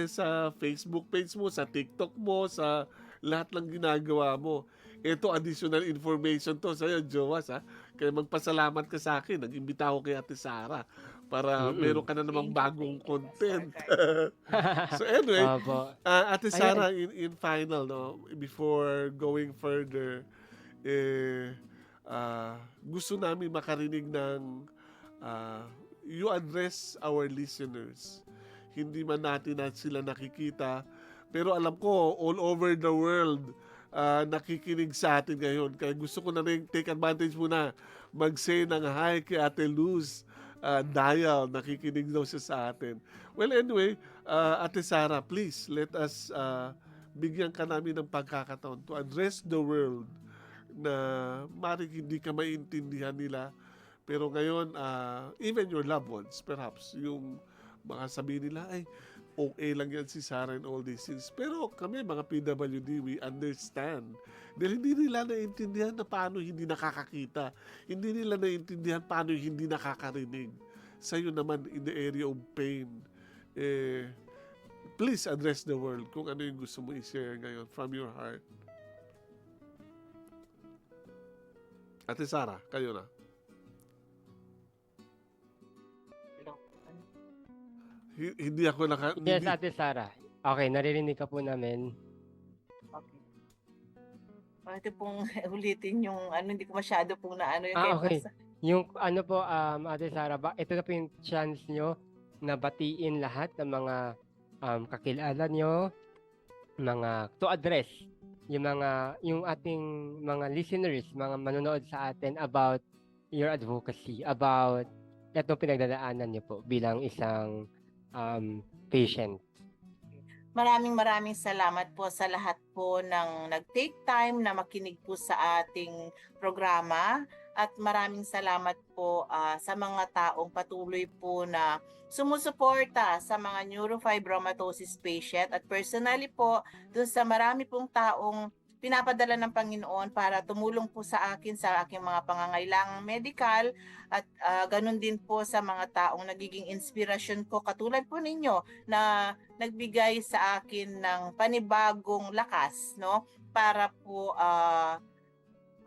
Sa Facebook page mo, sa TikTok mo, sa lahat ng ginagawa mo. Ito, additional information to sa'yo, Joas, ha? Kaya magpasalamat ka sa akin. Nag-imbita ako kay Ate Sara para meron ka na namang bagong content. So anyway, Ate Sara, in final, no, before going further, gusto namin makarinig ng you address our listeners. Hindi man natin sila nakikita, pero alam ko all over the world nakikinig sa atin ngayon. Kaya gusto ko na rin take advantage muna mag-say ng hi kay Ate Luz Dial. Nakikinig daw siya sa atin. Well, anyway, Ate Sara, please let us bigyan ka namin ng pagkakataon to address the world na maring hindi ka maintindihan nila. Pero ngayon, even your loved ones, perhaps, yung mga sabihin nila, ay, okay lang yan si Sarah and all these things. Pero kami, mga PWD, we understand. Dahil hindi nila naiintindihan na paano hindi nakakakita. Hindi nila naiintindihan paano hindi nakakarinig. Sa'yo naman, in the area of pain, please address the world kung ano yung gusto mo i-share ngayon from your heart. Ate Sara, kayo na. Hindi ako Yes, Ate Sara. Okay, naririnig ka po namin. Okay. Pwede pong ulitin yung hindi ko masyado pong naano yung Okay. Yung po, Ate Sara, ito na po yung chance nyo na batiin lahat ng mga kakilala nyo, to address yung ating mga listeners, mga manonood sa atin about your advocacy, about itong pinagdadaanan nyo po bilang isang patient. Maraming salamat po sa lahat po ng nag-take time na makinig po sa ating programa at maraming salamat po sa mga taong patuloy po na sumusuporta sa mga neurofibromatosis patient at personally po dun sa marami pong taong pinapadala ng Panginoon para tumulong po sa akin sa aking mga pangangailangang medikal at ganun din po sa mga taong nagiging inspirasyon ko katulad po ninyo na nagbigay sa akin ng panibagong lakas, no, para po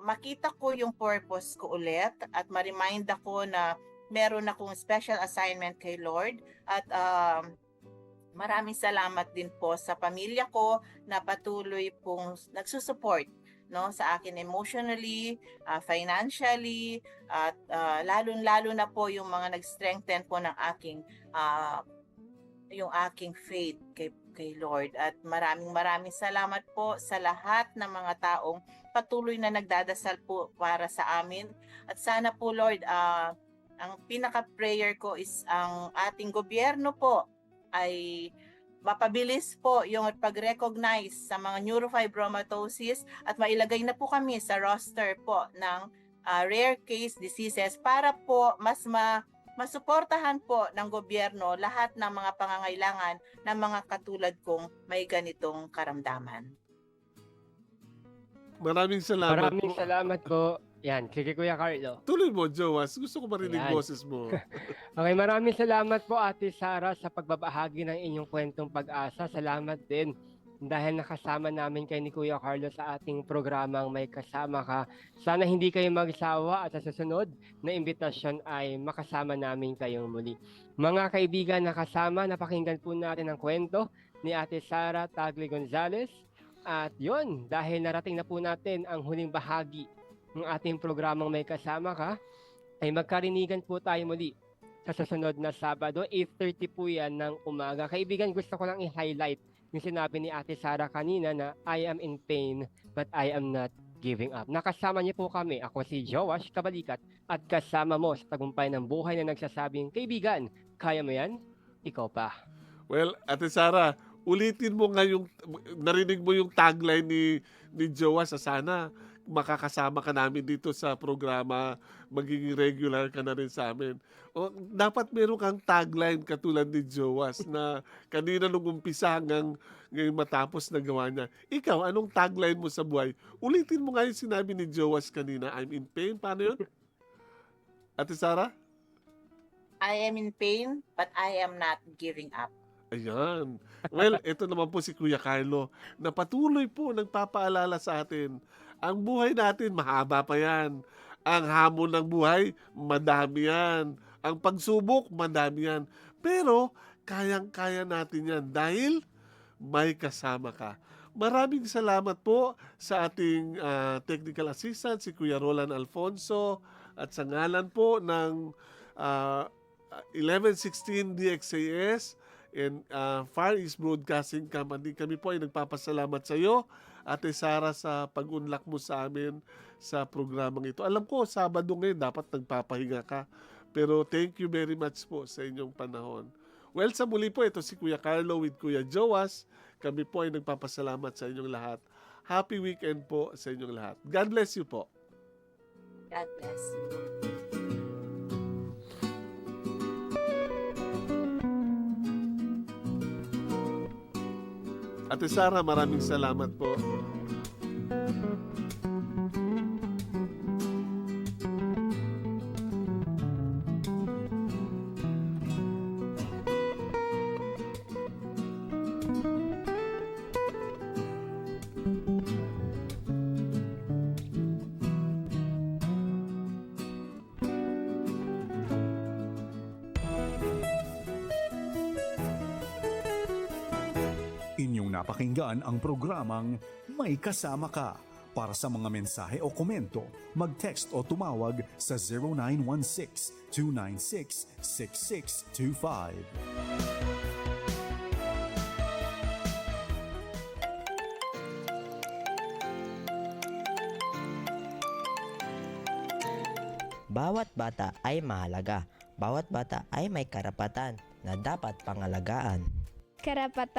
makita ko yung purpose ko ulit at ma-remind ako na meron akong special assignment kay Lord at maraming salamat din po sa pamilya ko na patuloy pong nagsusupport, no, sa akin emotionally, financially, at lalo na po yung mga nag-strengthen po ng yung aking faith kay Lord. At maraming salamat po sa lahat ng mga taong patuloy na nagdadasal po para sa amin. At sana po, Lord, ang pinaka-prayer ko is ang ating gobyerno po ay mapabilis po yung pag-recognize sa mga neurofibromatosis at mailagay na po kami sa roster po ng rare case diseases para po mas masuportahan po ng gobyerno lahat ng mga pangangailangan ng mga katulad kong may ganitong karamdaman. Maraming salamat po. Yan, sige Kuya Carlo. Tuloy mo, Joas. Gusto ko marinig boses mo. Okay, maraming salamat po Ate Sara sa pagbabahagi ng inyong kwentong pag-asa. Salamat din dahil nakasama namin kay ni Kuya Carlo sa ating programang May Kasama Ka. Sana hindi kayo magsawa at sa susunod na imbitasyon ay makasama namin kayong muli. Mga kaibigan na kasama, napakinggan po natin ang kwento ni Ate Sara Tagle Gonzales. At yon, dahil narating na po natin ang huling bahagi ng ating programang May Kasama Ka, ay magkarinigan po tayo muli sa susunod na Sabado, 8:30 po yan ng umaga. Kaibigan, gusto ko lang i-highlight yung sinabi ni Ate Sara kanina na I am in pain but I am not giving up. Nakasama niyo po kami. Ako si Joash Kabalikat at kasama mo sa tagumpay ng buhay na nagsasabing, kaibigan, kaya mo yan? Ikaw pa. Well, Ate Sara, ulitin mo nga yung, narinig mo yung tagline ni Jowa sa sana makakasama ka namin dito sa programa, magiging regular ka na rin sa amin. O, dapat meron kang tagline katulad ni Jowas na kanina nung umpisa hanggang ngayon matapos na gawa niya. Ikaw, anong tagline mo sa buhay? Ulitin mo nga yung sinabi ni Jowas kanina, I'm in pain. Paano yun? Ate Sara? I am in pain, but I am not giving up. Ayan. Well, ito naman po si Kuya Carlo na patuloy po nagpapaalala sa atin. Ang buhay natin, mahaba pa yan. Ang hamon ng buhay, madami yan. Ang pagsubok, madami yan. Pero, kayang-kaya natin yan dahil may kasama ka. Maraming salamat po sa ating technical assistant, si Kuya Roland Alfonso, at sa ngalan po ng 1116 DXAS and Far East Broadcasting Company. Kami po ay nagpapasalamat sa iyo, Ate Sara, sa pag-unlock mo sa amin sa programang ito. Alam ko, Sabado ngayon, dapat nagpapahinga ka. Pero thank you very much po sa inyong panahon. Well, sa muli po, ito si Kuya Carlo with Kuya Jowas. Kami po ay nagpapasalamat sa inyong lahat. Happy weekend po sa inyong lahat. God bless you po. God bless. Ate Sara, maraming salamat po. Inyong napakinggan ang programang May Kasama Ka. Para sa mga mensahe o komento, mag-text o tumawag sa 0916-296-6625. Bawat bata ay mahalaga. Bawat bata ay may karapatan na dapat pangalagaan. Karapatan